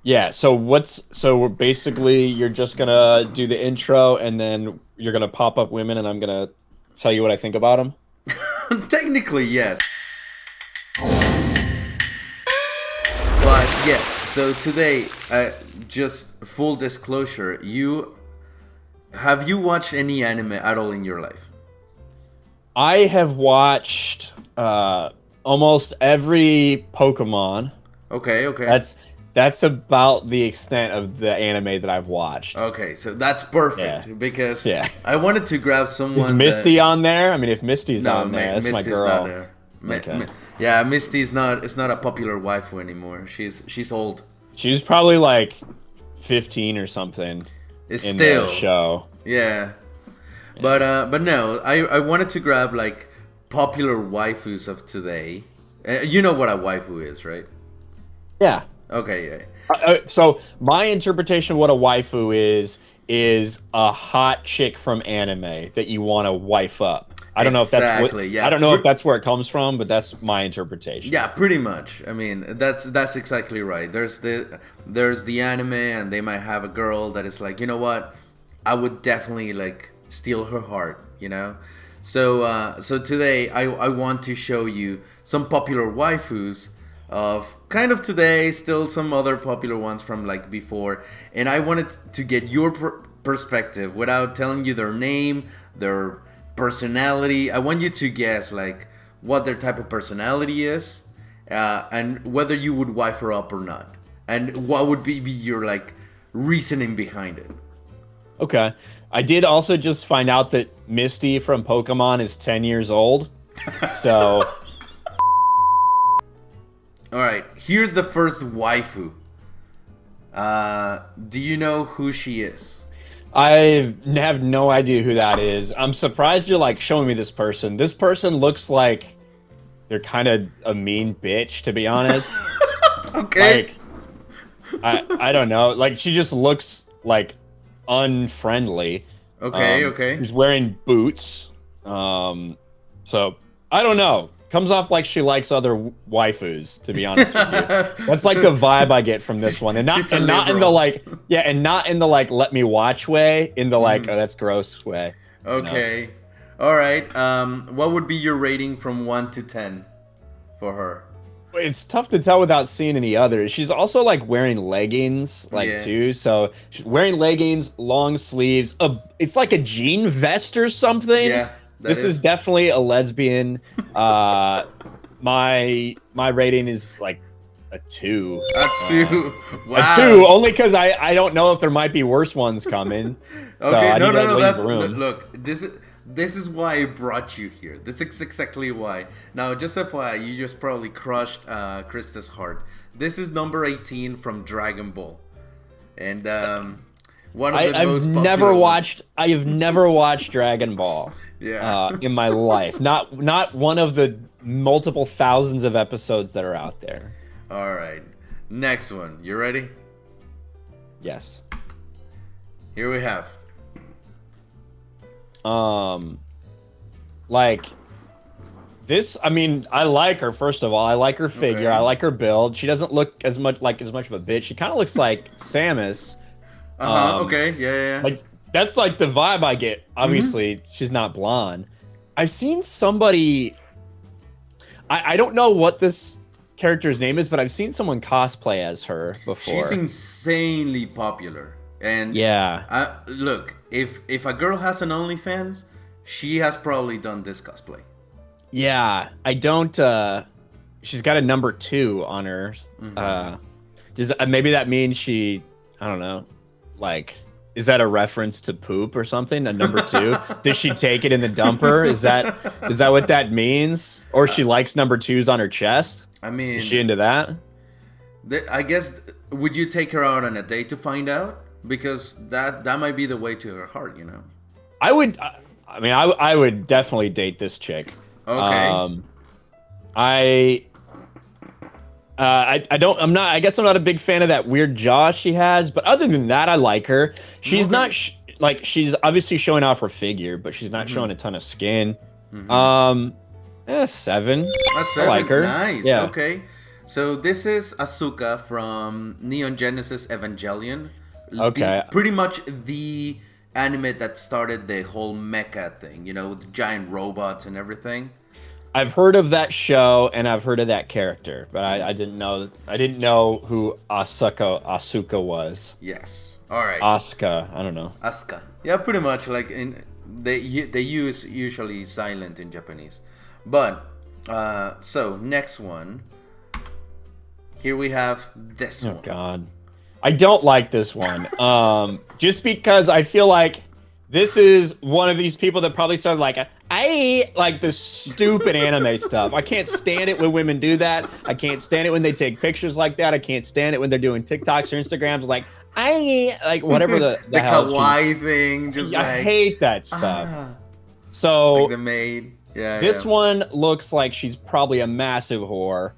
Yeah, so we're basically you're just gonna do the intro and then you're gonna pop up women and I'm gonna tell you what I think about them. Technically, yes. But yes, so today, just full disclosure, you watched any anime at all in your life? I have watched almost every Pokemon. Okay, okay. That's about the extent of the anime that I've watched. Okay, so that's Yeah. perfect because Yeah. I wanted to grab Is someone that. Misty on there? I mean, if Misty's No, on there, that's my Misty's not girl. there. Okay. Yeah, Misty's not. It's not a popular waifu anymore. She's old. She was probably like 15 or something It's in still. the show. Yeah. But no, I wanted to grab like popular waifus of today. You know what a waifu is, right? Yeah. Okay, yeah. So my interpretation of what a waifu is a hot chick from anime that you want to wife up. I don't know if that's Exactly, what, yeah. I don't know if that's where it comes from, but that's my interpretation. Yeah, pretty much. I mean, that's exactly right. There's the anime, and they might have a girl that is like, you know what, I would definitely like steal her heart, you know. So today I want to show you some popular waifus of kind of today, still some other popular ones from like before, and I wanted to get your perspective without telling you their name, their personality. I want you to guess like what their type of personality is, and whether you would wife her up or not, and what would be your like reasoning behind it. Okay. I did also just find out that Misty from Pokemon is 10 years old. So All right, here's the first waifu. Do you know who she is? I have no idea who that is. I'm surprised you're like showing me this person. This person looks like they're kind of a mean bitch, to be honest. Okay. Like, I don't know. Like she just looks like unfriendly. Okay. She's wearing boots. So I don't know. Comes off like she likes other waifus, to be honest with you. That's like the vibe I get from this one, and She's not in the liberal. like, yeah, and not in the like let me watch way, in the like oh that's gross way. You know? Okay. All right. What would be your rating from 1 to 10 for her? It's tough to tell without seeing any others. She's also like wearing leggings, like Yeah. too. So she's wearing leggings, long sleeves. It's like a jean vest or something. Yeah. This is definitely a lesbian. My rating is like a 2. a 2. Wow. A 2, only because I don't know if there might be worse ones coming. So Okay. I No, need no, to no. leave That's the room. look. This is why I brought you here. This is exactly why. Now, just FYI, you just probably crushed Krista's heart. This is number 18 from Dragon Ball, and one of the I've most never popular watched. I have never watched Dragon Ball. Yeah. In my life, not one of the multiple thousands of episodes that are out there. All right. Next one. You ready? Yes. Here we have. Like this. I mean, I like her. First of all, I like her figure. Okay. I like her build. She doesn't look as much of a bitch. She kind of looks like Samus. Okay. Yeah. Like that's like the vibe I get. Obviously, she's not blonde. I've seen somebody. I don't know what this character's name is, but I've seen someone cosplay as her before. She's insanely popular. And Yeah. look, if a girl has an OnlyFans, she has probably done this cosplay. Yeah. I don't. She's got a number 2 on her. Does maybe that means she? I don't know. Like, is that a reference to poop or something? A number 2? Does she take it in the dumper? Is that what that means? Or she likes number 2s on her chest? I mean, Is she into that? I guess, would you take her out on a date to find out? Because that might be the way to her heart, you know. I would. I mean, I would definitely date this chick. Okay. I don't. I'm not. I guess I'm not a big fan of that weird jaw she has. But other than that, I like her. She's Okay. not like she's obviously showing off her figure, but she's not showing a ton of skin. 7. A 7. I like her. Nice. Yeah. Okay. So this is Asuka from Neon Genesis Evangelion. Okay. Pretty much the anime that started the whole mecha thing, with giant robots and everything. I've heard of that show and I've heard of that character, but I didn't know who Asuka was. Yes. All right. Asuka, I don't know. Asuka. Yeah, pretty much like they use usually silent in Japanese. But so next one. Here we have this one. Oh God. I don't like this one. Just because I feel like this is one of these people that probably started like, I like the stupid anime stuff. I can't stand it when women do that. I can't stand it when they take pictures like that. I can't stand it when they're doing TikToks or Instagrams. Like, I like whatever the hell kawaii thing. Just I hate that stuff. So like the maid. Yeah. This one looks like she's probably a massive whore.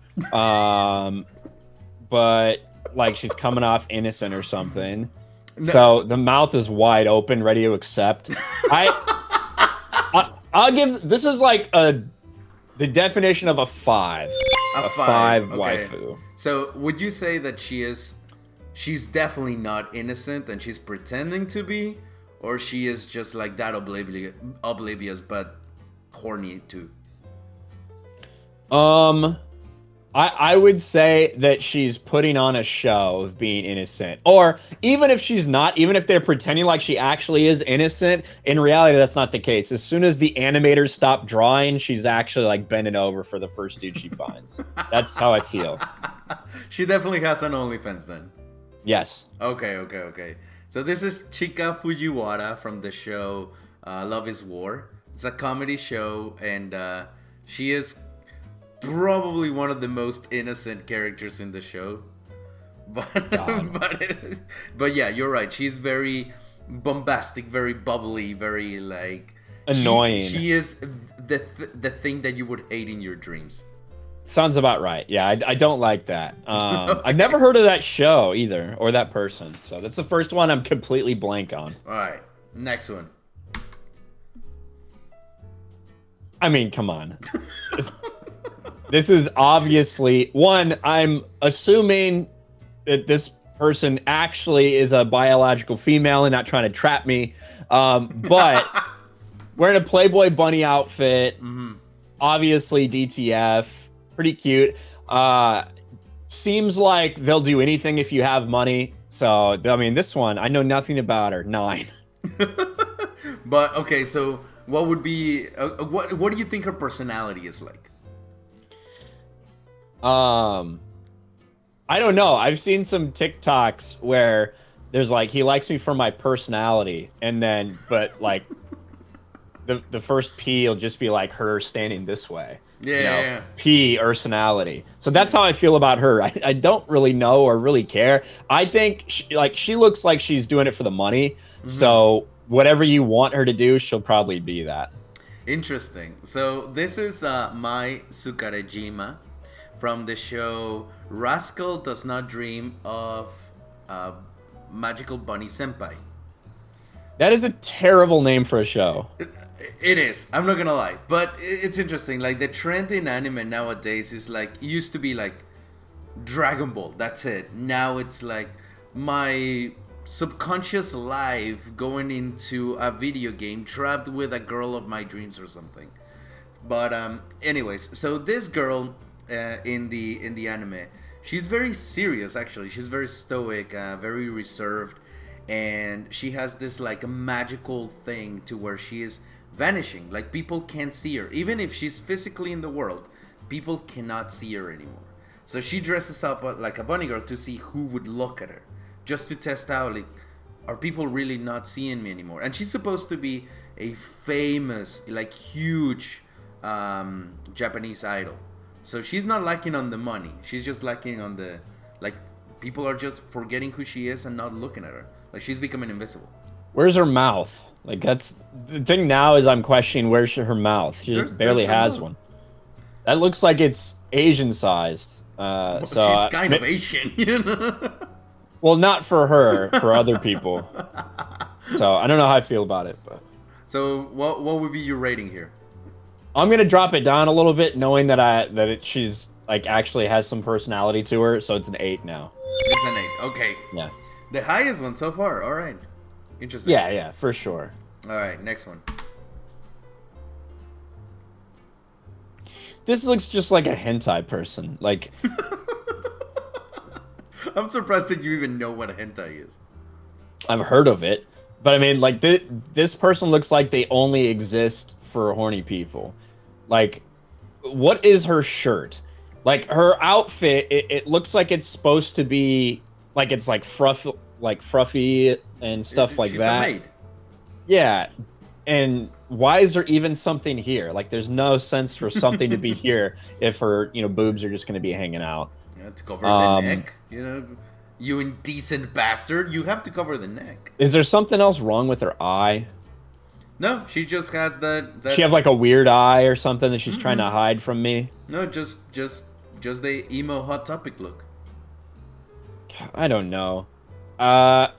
But like she's coming off innocent or something. No. So the mouth is wide open, ready to accept. I'll give, this is like the definition of a 5. A 5 okay. waifu. So would you say that she's definitely not innocent and she's pretending to be, or she is just like that oblivious but horny too? I would say that she's putting on a show of being innocent. Or even if she's not, even if they're pretending like she actually is innocent, in reality, that's not the case. As soon as the animators stop drawing, she's actually like bending over for the first dude she finds. That's how I feel. She definitely has an OnlyFans then. Yes. Okay. So this is Chika Fujiwara from the show Love is War. It's a comedy show, and she is probably one of the most innocent characters in the show, but yeah, you're right. She's very bombastic, very bubbly, very like annoying. She is the thing that you would hate in your dreams. Sounds about right. Yeah, I don't like that. I've never heard of that show either, or that person. So that's the first one I'm completely blank on. All right, next one. I mean, come on. This is obviously one. I'm assuming that this person actually is a biological female and not trying to trap me. But wearing a Playboy bunny outfit, obviously DTF, pretty cute. Seems like they'll do anything if you have money. So I mean, this one, I know nothing about her. 9. But okay, so what would be what do you think her personality is like? I don't know. I've seen some TikToks where there's like, he likes me for my personality, and then, but like, the first P will just be like her standing this way. Yeah. P personality. So that's how I feel about her. I don't really know or really care. I think she looks like she's doing it for the money. So whatever you want her to do, she'll probably be that. Interesting. So this is Mai Tsukarejima from the show Rascal Does Not Dream of Magical Bunny Senpai. That is a terrible name for a show. It is. I'm not gonna lie, but it's interesting. Like the trend in anime nowadays is like, it used to be like Dragon Ball. That's it. Now it's like my subconscious life going into a video game trapped with a girl of my dreams or something. But anyways, so this girl in the anime, she's very serious. Actually, she's very stoic, very reserved, and she has this like a magical thing to where she is vanishing. Like people can't see her, even if she's physically in the world. People cannot see her anymore. So she dresses up like a bunny girl to see who would look at her, just to test out like, are people really not seeing me anymore? And she's supposed to be a famous, like huge Japanese idol. So she's not lacking on the money. She's just lacking on the, like, people are just forgetting who she is and not looking at her. Like, she's becoming invisible. Where's her mouth? Like, that's the thing now, is I'm questioning where's her mouth. She barely has one. That looks like it's Asian sized. So she's kind of Asian, you know? Well, not for her, for other people. So I don't know how I feel about it, but. So what would be your rating here? I'm gonna drop it down a little bit, knowing that she's like actually has some personality to her, so it's an 8 now. It's an 8. Okay. Yeah. The highest one so far. All right. Interesting. Yeah, for sure. All right, next one. This looks just like a hentai person. Like, I'm surprised that you even know what a hentai is. I've heard of it, but I mean, like, this person looks like they only exist for horny people. Like, what is her shirt? Like, her outfit, it looks like it's supposed to be, like, it's like fruffy and stuff like that. She's a maid. Yeah, and why is there even something here? Like, there's no sense for something to be here if her, boobs are just going to be hanging out. Yeah, to cover the neck, You indecent bastard, you have to cover the neck. Is there something else wrong with her eye? No, she just has that... She have like a weird eye or something that she's trying to hide from me? No, just the emo Hot Topic look. I don't know. I'm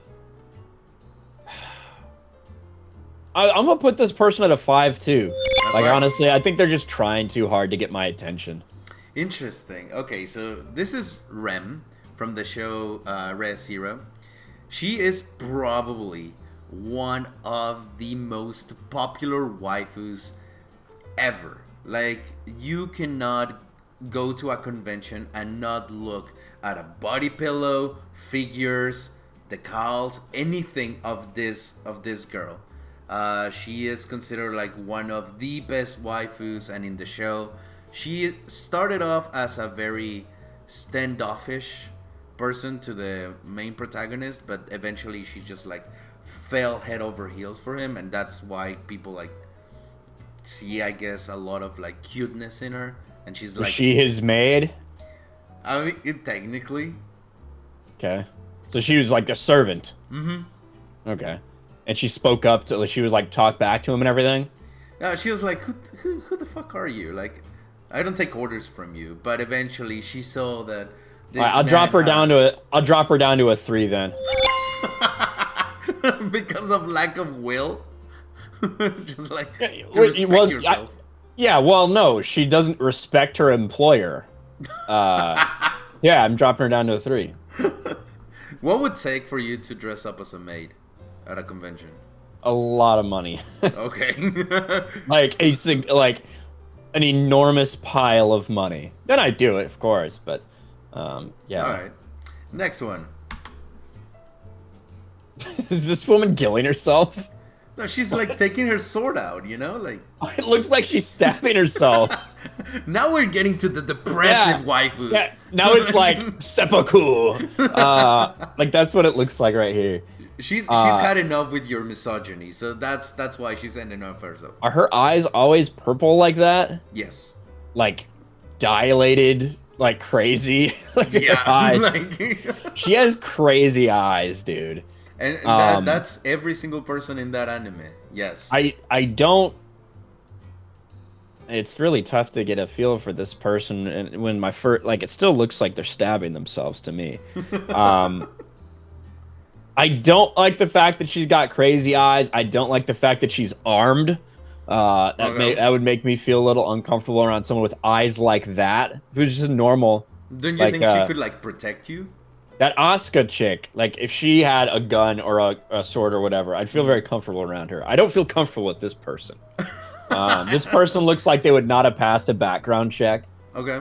gonna put this person at a 5 too. Like, honestly, I think they're just trying too hard to get my attention. Interesting. Okay, so this is Rem from the show Res Zero. She is probably one of the most popular waifus ever. Like, you cannot go to a convention and not look at a body pillow, figures, decals, anything of this girl. She is considered like one of the best waifus, and in the show, she started off as a very standoffish person to the main protagonist, but eventually she just like fell head over heels for him, and that's why people like see, I guess, a lot of like cuteness in her. And she's like, is she his maid? I mean, technically. Okay, so she was like a servant. Okay. And she spoke up to, she was like, talk back to him and everything? No, she was like, who the fuck are you? Like, I don't take orders from you. But eventually she saw that this I'll drop her down to a 3 then. Because of lack of will? Just like, to respect yourself. Well, no, she doesn't respect her employer. Yeah, I'm dropping her down to a 3. What would it take for you to dress up as a maid at a convention? A lot of money. Okay. like an enormous pile of money. Then I'd do it, of course, but yeah. Alright. Next one. Is this woman killing herself? No, she's like taking her sword out, like... It looks like she's stabbing herself. Now we're getting to the depressive waifus. Yeah, now it's like seppuku. Like, that's what it looks like right here. She's had enough with your misogyny, so that's why she's ending up herself. Are her eyes always purple like that? Yes. Like, dilated like crazy? Like, yeah. eyes. She has crazy eyes, dude. And that's every single person in that anime. Yes. I don't... It's really tough to get a feel for this person, and when my first... Like, it still looks like they're stabbing themselves to me. I don't like the fact that she's got crazy eyes. I don't like the fact that she's armed. That would make me feel a little uncomfortable around someone with eyes like that. If it was just normal... Don't you think she could, like, protect you? That Asuka chick, like, if she had a gun or a sword or whatever, I'd feel very comfortable around her. I don't feel comfortable with this person. This person looks like they would not have passed a background check. Okay.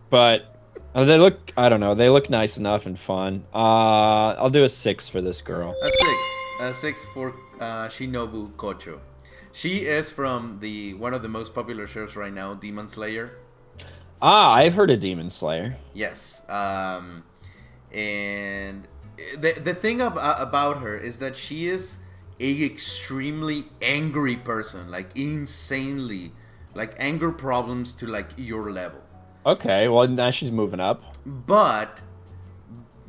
But they look, I don't know, they look nice enough and fun. I'll do a 6 for this girl. A 6 for Shinobu Kocho. She is from one of the most popular shows right now, Demon Slayer. I've heard of Demon Slayer. Yes. And the thing about her is that she is a extremely angry person, like insanely, like anger problems to like your level. Okay, well now she's moving up. But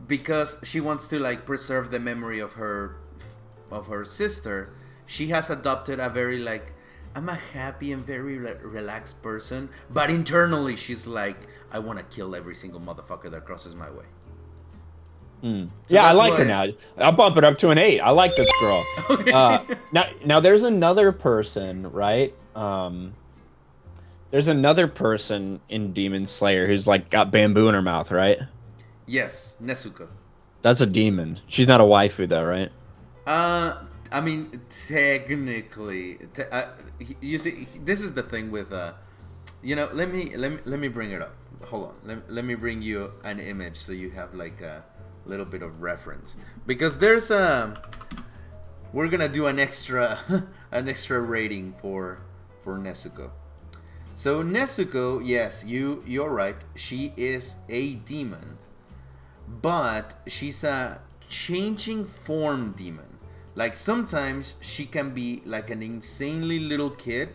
because she wants to like preserve the memory of her sister, she has adopted a very like, I'm a happy and very relaxed person, but internally she's like, I want to kill every single motherfucker that crosses my way. So yeah, I like her now. I'll bump it up to an 8. I like this girl. Okay. Now there's another person, right? There's another person in Demon Slayer who's like got bamboo in her mouth, right? Yes, Nezuko. That's a demon. She's not a waifu though, right? I mean, technically, you see, this is the thing with, let me bring it up. Hold on, let me bring you an image so you have like a little bit of reference, because there's we're gonna do an extra an extra rating for Nezuko. So Nezuko, yes, you're right. She is a demon, but she's a changing form demon. Like sometimes she can be like an insanely little kid.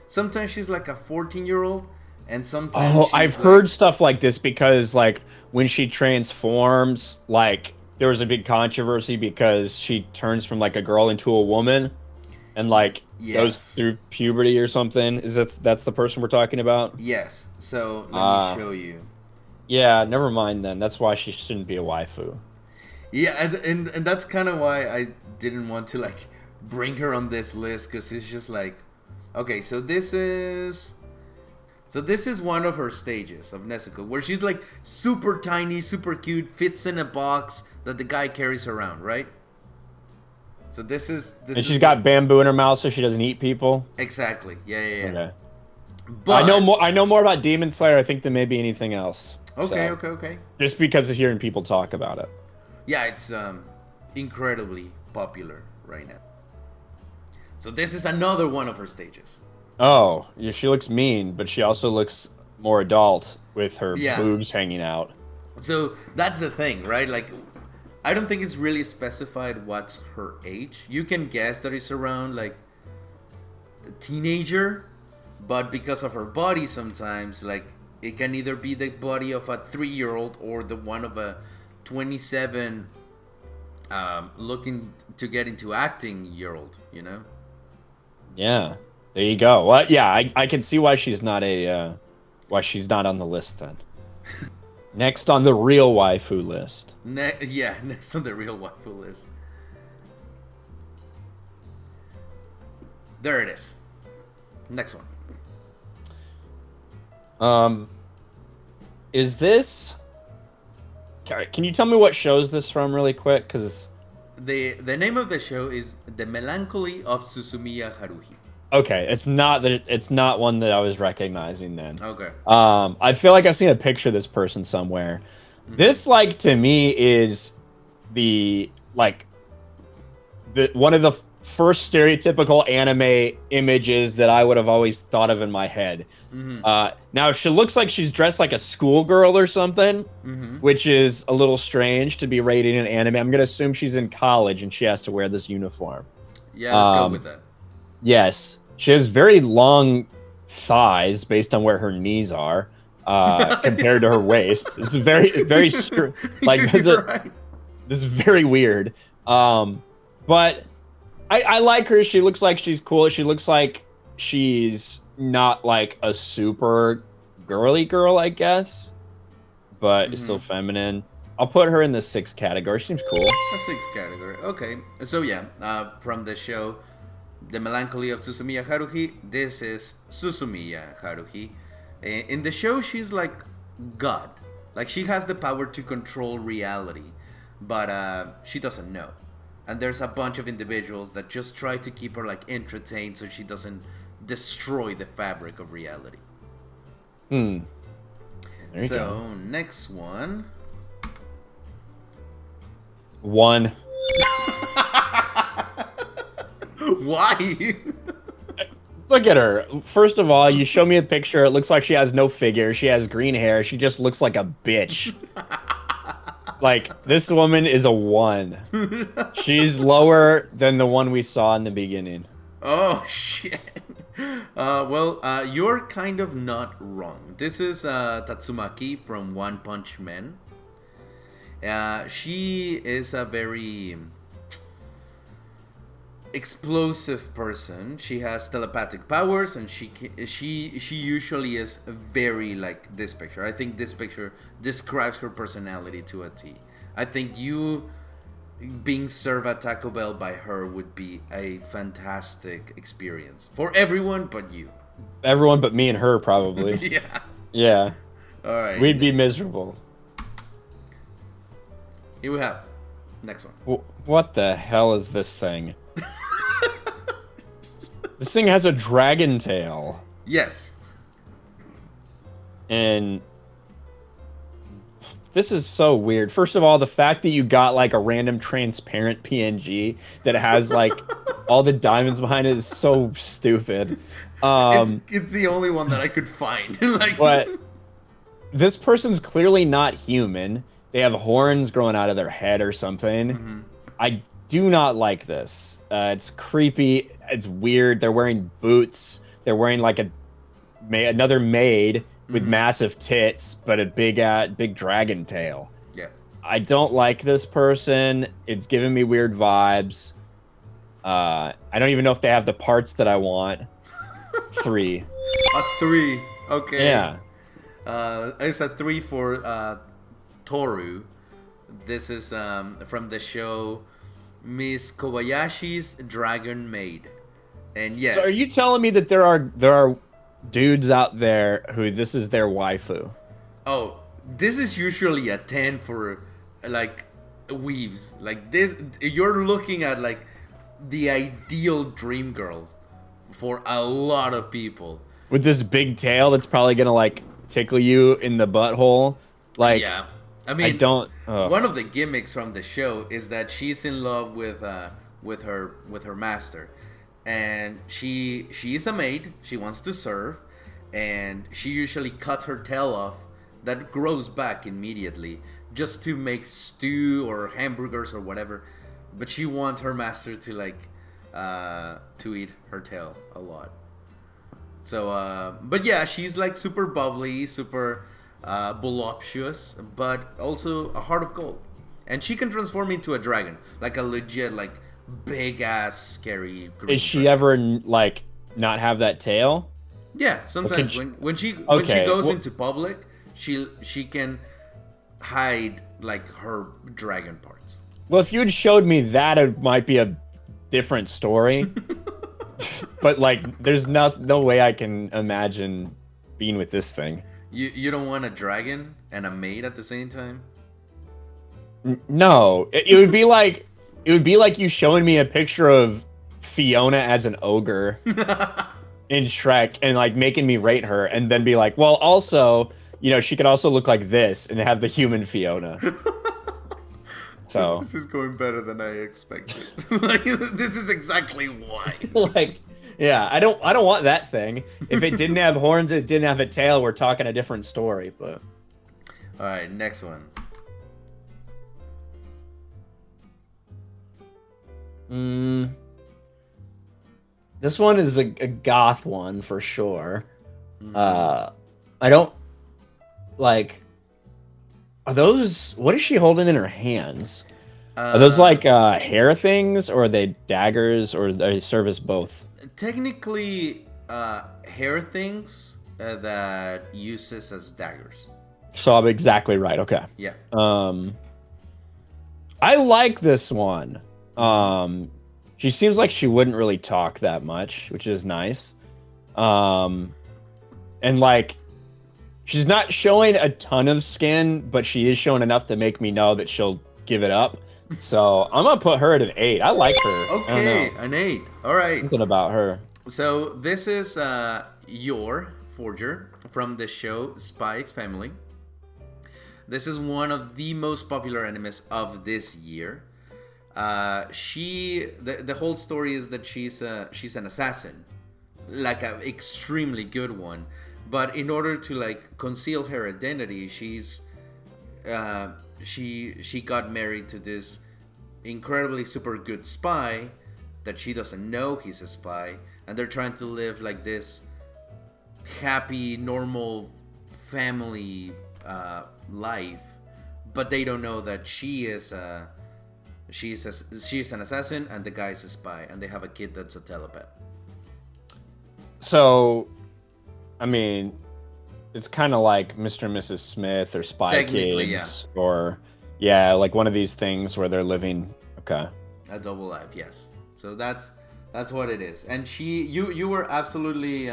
Sometimes she's like a 14-year-old, and sometimes Oh, she's I've like, heard stuff like this because like when she transforms, like there was a big controversy because she turns from like a girl into a woman and like goes yes, through puberty or something. Is that's the person we're talking about? yes. So let me show you. Yeah, never mind then. That's why she shouldn't be a waifu. Yeah, and that's kind of why I didn't want to like bring her on this list, because it's just like, okay, so this is one of her stages of Nezuko, where she's like super tiny, super cute, fits in a box that the guy carries around, right? So And she's got bamboo in her mouth so she doesn't eat people. exactly, yeah. Okay. But I know more about Demon Slayer, I think, than maybe anything else. okay, So, okay. just because of hearing people talk about it. Yeah, it's incredibly popular right now. So this is another one of her stages. Oh, yeah, she looks mean, but she also looks more adult with her Yeah. boobs hanging out. So that's the thing, right? Like, I don't think it's really specified what's her age. You can guess that it's around like a teenager, but because of her body, sometimes like it can either be the body of a 3-year-old or the one of a 27 looking to get into acting year old. You know? Yeah, there you go. Well, yeah, I can see why she's not on the list then. Next on the real waifu list. Next on the real waifu list. There it is. Next one. Is this? Can you tell me what show's this from really quick? Because The name of the show is The Melancholy of Suzumiya Haruhi. okay, it's not one that I was recognizing then. Okay. I feel like I've seen a picture of this person somewhere. This, like, to me is the one of the first stereotypical anime images that I would have always thought of in my head. Now she looks like she's dressed like a schoolgirl or something, which is a little strange to be rated in anime. I'm gonna assume she's in college and she has to wear this uniform. Yeah, let's go with that. Yes, she has very long thighs based on where her knees are compared to her waist. It's very like Right. this is very weird. But I like her. She looks like she's cool. She looks like she's not like a super girly girl, I guess, but is still feminine. I'll put her in the 6 category. She seems cool. A 6 category. Okay. So yeah, from the show The Melancholy of Suzumiya Haruhi, this is Suzumiya Haruhi. In the show, she's like God. Like, she has the power to control reality, but she doesn't know. And there's a bunch of individuals that just try to keep her like entertained so she doesn't destroy the fabric of reality. There you So go. next one. 1. Why? Look at her. First of all, you show me a picture. It looks like she has no figure. She has green hair. She just looks like a bitch. Like, this woman is a 1. She's lower than the one we saw in the beginning. Oh shit. You're kind of not wrong. This is Tatsumaki from One Punch Man. She is a very explosive person. She has telepathic powers, and she usually is very like this picture. I think this picture describes her personality to a T. I think you being served at Taco Bell by her would be a fantastic experience for everyone but you. Everyone but me and her, probably. Yeah. Yeah. All right. We'd be miserable. Here we have next one. What the hell is this thing? This thing has a dragon tail. Yes. And this is so weird. First of all, the fact that you got like a random transparent PNG that has like all the diamonds behind it is so stupid. It's the only one that I could find. Like, but this person's clearly not human. They have horns growing out of their head or something. Mm-hmm. I do not like this. It's creepy. It's weird. They're wearing boots. They're wearing like another maid with massive tits, but a big dragon tail. Yeah. I don't like this person. It's giving me weird vibes. I don't even know if they have the parts that I want. 3. A 3. Okay. Yeah. It's a 3 for Tohru. This is from the show Miss Kobayashi's Dragon Maid. And yes. So are you telling me that there are dudes out there who this is their waifu? Oh, this is usually a 10 for like weaves. Like this, you're looking at like the ideal dream girl for a lot of people. With this big tail that's probably gonna like tickle you in the butthole. Like, yeah. I mean, I don't. One of the gimmicks from the show is that she's in love with her master, and she is a maid. She wants to serve, and she usually cuts her tail off that grows back immediately just to make stew or hamburgers or whatever. But she wants her master to like to eat her tail a lot. So, but yeah, she's like super bubbly, super voluptuous, but also a heart of gold. And she can transform into a dragon, like a legit, like big ass, scary. Is she ever like not have that tail? Yeah, sometimes when she goes into public, she can hide like her dragon parts. Well, if you had showed me that, it might be a different story. But like, there's no way I can imagine being with this thing. You don't want a dragon and a maid at the same time? No, it would be like you showing me a picture of Fiona as an ogre in Shrek and like making me rate her, and then be like, well, also, you know, she could also look like this and have the human Fiona. So this is going better than I expected. Like, this is exactly why. Like, yeah, I don't want that thing. If it didn't have horns, it didn't have a tail, we're talking a different story. But all right, next one. This one is a goth one for sure. I don't like. Are those? What is she holding in her hands? Are those like hair things, or are they daggers, or they serve as both? Technically, hair things that uses as daggers. So I'm exactly right. Okay. Yeah. I like this one. She seems like she wouldn't really talk that much, which is nice. And like, she's not showing a ton of skin, but she is showing enough to make me know that she'll give it up. So I'm gonna put her at an 8. I like her. Okay, an 8. All right. Something about her. So this is Yor Forger from the show Spy X Family. This is one of the most popular animes of this year. The whole story is that she's an assassin, like an extremely good one. But in order to like conceal her identity, she got married to this incredibly super good spy that she doesn't know he's a spy, and they're trying to live like this happy, normal family life, but they don't know that she's an assassin and the guy's a spy, and they have a kid that's a telepath. So, I mean, it's kind of like Mr. and Mrs. Smith or Spy Kids, yeah. Or like one of these things where they're living. Okay. A double life, yes. So that's what it is. And you were absolutely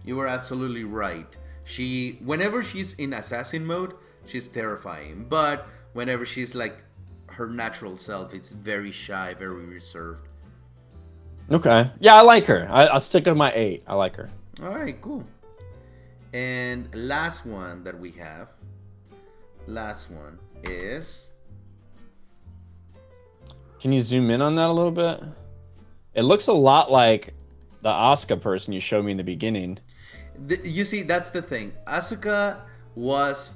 You were absolutely right. Whenever she's in assassin mode, she's terrifying. But whenever she's like her natural self, it's very shy, very reserved. Okay. Yeah, I like her. I'll stick with my 8. I like her. All right, cool. And last one that we have. Last one is. Can you zoom in on that a little bit? It looks a lot like the Asuka person you showed me in the beginning. You see, that's the thing. Asuka was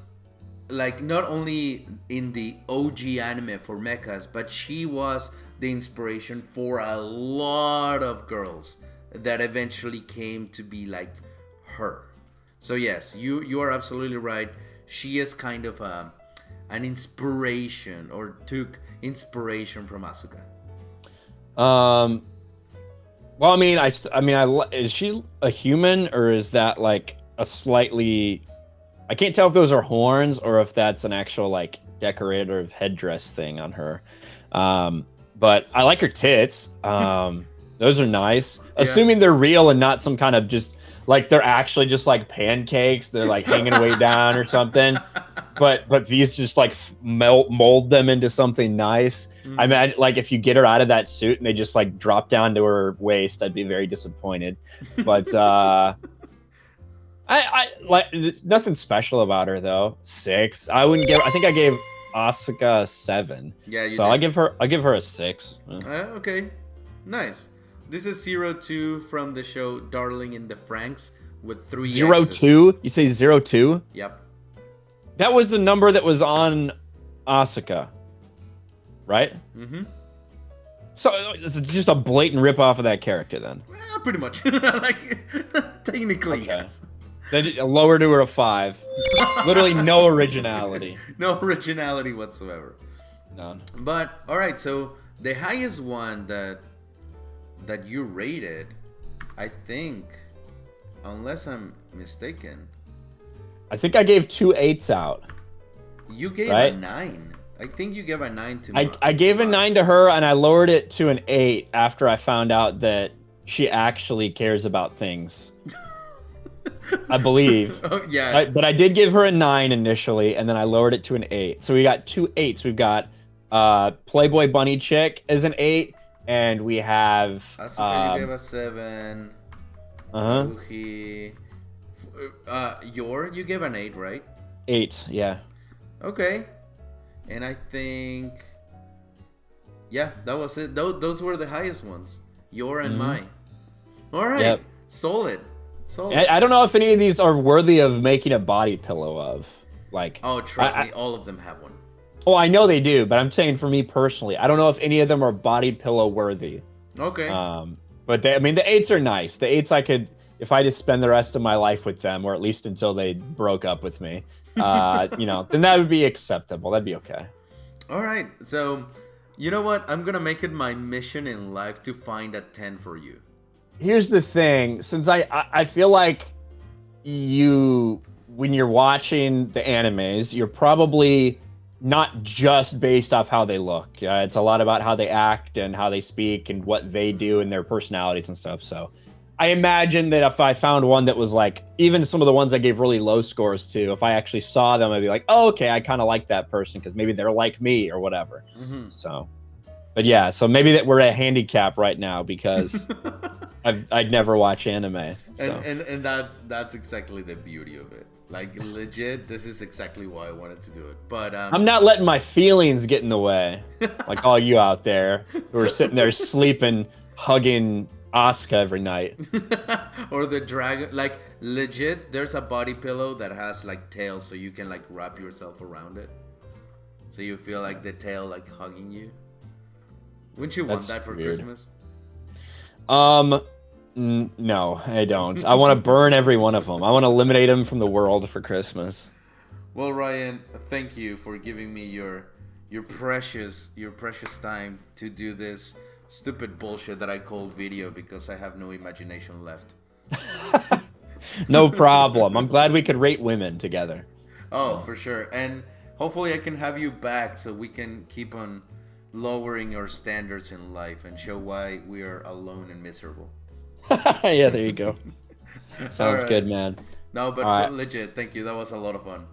like not only in the OG anime for mechas, but she was the inspiration for a lot of girls that eventually came to be like her. So yes, you are absolutely right. She is kind of an inspiration, or took inspiration from Asuka. Well, I mean, is she a human, or is that like a slightly? I can't tell if those are horns or if that's an actual like decorative headdress thing on her. But I like her tits. Those are nice. Yeah. Assuming they're real and not some kind of just like they're actually just like pancakes. They're like hanging way down or something. But these just like mold them into something nice. Mm-hmm. I mean, like if you get her out of that suit and they just like drop down to her waist, I'd be very disappointed. But I like nothing special about her though. 6. I think I gave Asuka a 7. Yeah, so I give her a 6. Okay, nice. This is 02 from the show Darling in the Franxx with 3 02? You say 02? Yep. That was the number that was on Asuka, right? Mm-hmm. So it's just a blatant ripoff of that character then. Well, pretty much. Like, technically, okay. Yes. Then lower to her a 5. Literally no originality. No originality whatsoever. None. But all right, so the highest one that you rated, I think, unless I'm mistaken, I think I gave 2 8s out. You gave a 9. I think you gave a 9 to me. I gave a 9 to her, and I lowered it to an 8 after I found out that she actually cares about things. I believe. Oh, yeah. But I did give her a 9 initially, and then I lowered it to an 8. So we got 2 8s. We've got Playboy Bunny Chick as an 8, and we have... Asuka, you gave a 7. Haruhi... you gave an 8, right? 8, yeah. Okay. And I think... Yeah, that was it. Those were the highest ones. Yor and Mai. All right. Yep. Solid. I don't know if any of these are worthy of making a body pillow of. Like, oh, trust me, all of them have one. Oh, I know they do, but I'm saying for me personally, I don't know if any of them are body pillow worthy. Okay. But the 8s are nice. The 8s I could, if I just spend the rest of my life with them, or at least until they broke up with me, then that would be acceptable. That'd be okay. All right. So, you know what? I'm gonna make it my mission in life to find a 10 for you. Here's the thing, since I feel like when you're watching the animes, you're probably not just based off how they look. It's a lot about how they act and how they speak and what they do and their personalities and stuff. So I imagine that if I found one that was like, even some of the ones I gave really low scores to, if I actually saw them, I'd be like, oh, okay, I kind of like that person because maybe they're like me or whatever. Mm-hmm. So, but yeah, so maybe that we're at a handicap right now because... I'd never watch anime. So. And that's exactly the beauty of it. Like, legit, this is exactly why I wanted to do it. But I'm not letting my feelings get in the way. Like all you out there who are sitting there sleeping, hugging Asuka every night. Or the dragon. Like, legit, there's a body pillow that has, like, tails so you can, like, wrap yourself around it. So you feel like the tail, like, hugging you. Wouldn't you want that for weird. Christmas? No, I don't. I want to burn every one of them. I want to eliminate them from the world for Christmas. Well, Ryan, thank you for giving me your precious time to do this stupid bullshit that I called video because I have no imagination left. No problem. I'm glad we could rate women together. Oh, for sure. And hopefully I can have you back so we can keep on lowering our standards in life and show why we are alone and miserable. Yeah, there you go. Sounds right. good, man. No, but All right. legit, thank you. That was a lot of fun.